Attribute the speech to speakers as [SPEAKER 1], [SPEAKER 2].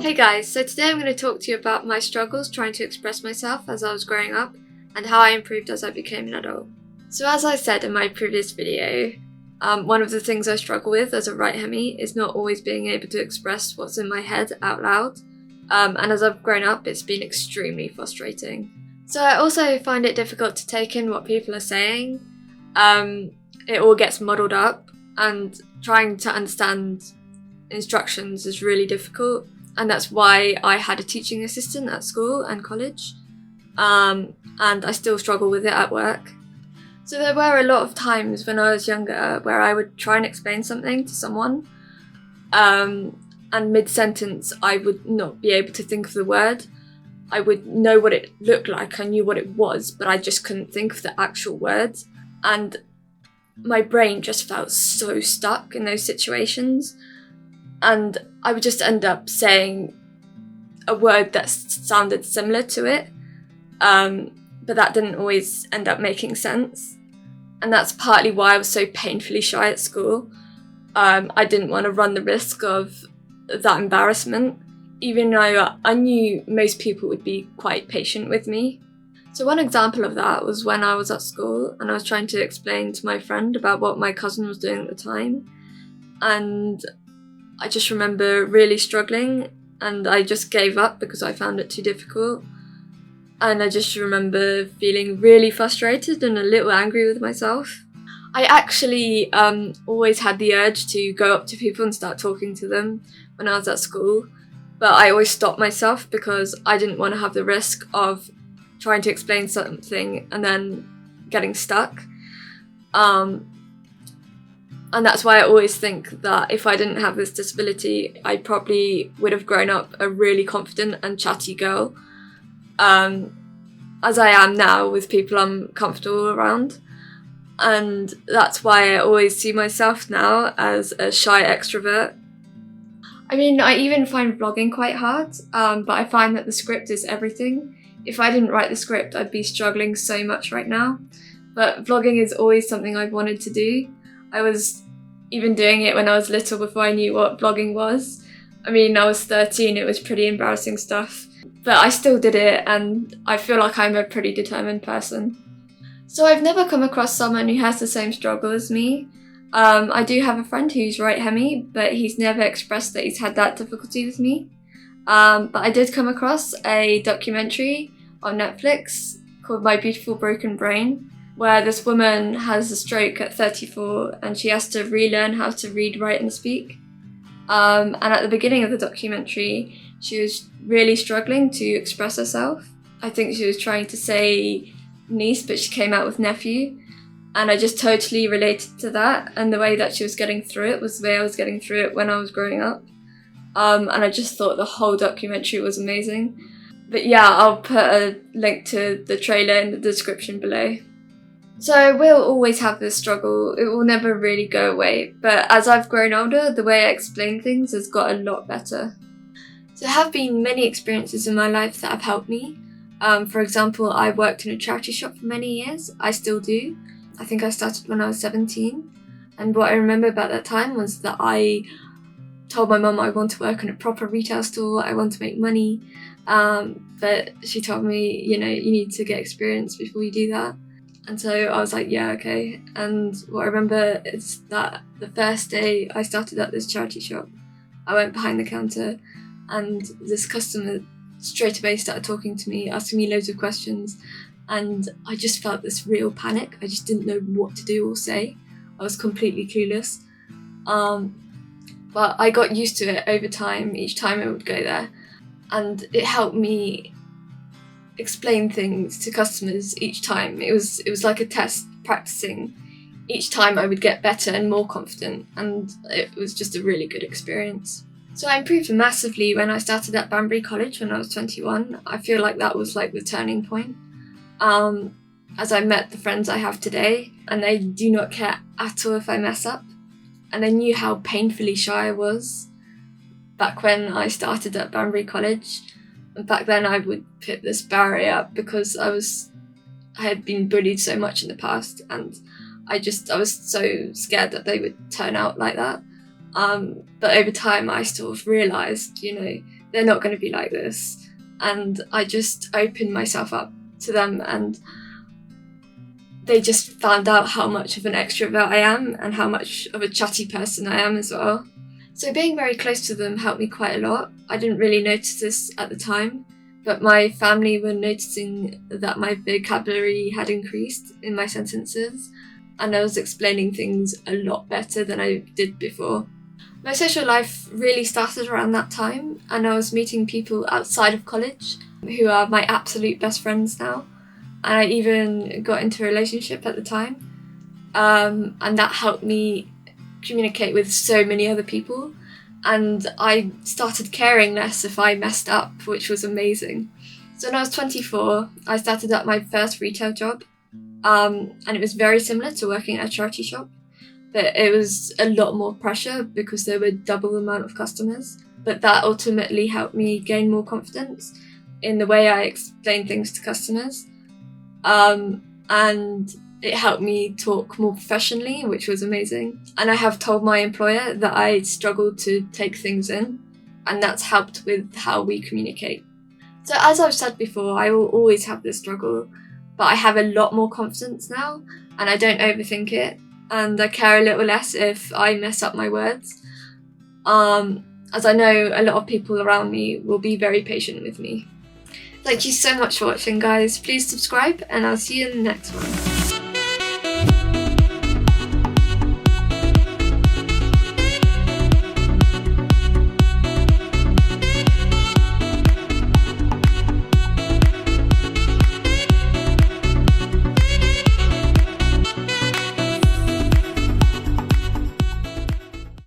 [SPEAKER 1] Hey guys, so today I'm going to talk to you about my struggles trying to express myself as I was growing up and how I improved as I became an adult. So as I said in my previous video, one of the things I struggle with as a right hemi is not always being able to express what's in my head out loud, and as I've grown up it's been extremely frustrating. So I also find it difficult to take in what people are saying. It all gets muddled up and trying to understand instructions is really difficult. And that's why I had a teaching assistant at school and college, and I still struggle with it at work. So there were a lot of times when I was younger where I would try and explain something to someone, and mid-sentence I would not be able to think of the word. I would know what it looked like, I knew what it was, but I just couldn't think of the actual words. And my brain just felt so stuck in those situations. And I would just end up saying a word that sounded similar to it, but that didn't always end up making sense. And that's partly why I was so painfully shy at school. I didn't want to run the risk of that embarrassment, even though I knew most people would be quite patient with me. So one example of that was when I was at school and I was trying to explain to my friend about what my cousin was doing at the time. And I just remember really struggling and I just gave up because I found it too difficult. And I just remember feeling really frustrated and a little angry with myself. I actually always had the urge to go up to people and start talking to them when I was at school, but I always stopped myself because I didn't want to have the risk of trying to explain something and then getting stuck. And that's why I always think that if I didn't have this disability, I probably would have grown up a really confident and chatty girl, as I am now with people I'm comfortable around. And that's why I always see myself now as a shy extrovert. I mean, I even find vlogging quite hard, but I find that the script is everything. If I didn't write the script, I'd be struggling so much right now. But vlogging is always something I've wanted to do. I was even doing it when I was little before I knew what vlogging was. I mean, I was 13, it was pretty embarrassing stuff, but I still did it and I feel like I'm a pretty determined person. So I've never come across someone who has the same struggle as me. I do have a friend who's right hemi, but he's never expressed that he's had that difficulty with me. But I did come across a documentary on Netflix called My Beautiful Broken Brain, where this woman has a stroke at 34 and she has to relearn how to read, write and speak. And at the beginning of the documentary, she was really struggling to express herself. I think she was trying to say niece, but she came out with nephew. And I just totally related to that, and the way that she was getting through it was the way I was getting through it when I was growing up. And I just thought the whole documentary was amazing. But yeah, I'll put a link to the trailer in the description below. So I will always have this struggle, it will never really go away, but as I've grown older, the way I explain things has got a lot better. So there have been many experiences in my life that have helped me. For example, I worked in a charity shop for many years, I still do. I think I started when I was 17, and what I remember about that time was that I told my mum I want to work in a proper retail store, I want to make money, but she told me, you need to get experience before you do that. And so I was like, yeah, okay. And what I remember is that the first day I started at this charity shop, I went behind the counter and this customer straight away started talking to me, asking me loads of questions. And I just felt this real panic. I just didn't know what to do or say. I was completely clueless. But I got used to it over time, each time I would go there. And it helped me explain things to customers each time. It was like a test, practicing. Each time I would get better and more confident, and it was just a really good experience. So I improved massively when I started at Banbury College when I was 21. I feel like that was like the turning point. As I met the friends I have today, and they do not care at all if I mess up. And they knew how painfully shy I was back when I started at Banbury College. And back then I would put this barrier up because I had been bullied so much in the past, and I was so scared that they would turn out like that. But over time I sort of realised, they're not going to be like this. And I just opened myself up to them, and they just found out how much of an extrovert I am and how much of a chatty person I am as well. So being very close to them helped me quite a lot. I didn't really notice this at the time, but my family were noticing that my vocabulary had increased in my sentences, and I was explaining things a lot better than I did before. My social life really started around that time, and I was meeting people outside of college who are my absolute best friends now. And I even got into a relationship at the time, and that helped me communicate with so many other people, and I started caring less if I messed up, which was amazing. So when I was 24, I started up my first retail job, and it was very similar to working at a charity shop, but it was a lot more pressure because there were double the amount of customers. But that ultimately helped me gain more confidence in the way I explain things to customers, and it helped me talk more professionally, which was amazing. And I have told my employer that I struggled to take things in, and that's helped with how we communicate. So as I've said before, I will always have this struggle, but I have a lot more confidence now, and I don't overthink it, and I care a little less if I mess up my words, as I know a lot of people around me will be very patient with me. Thank you so much for watching, guys. Please subscribe, and I'll see you in the next one.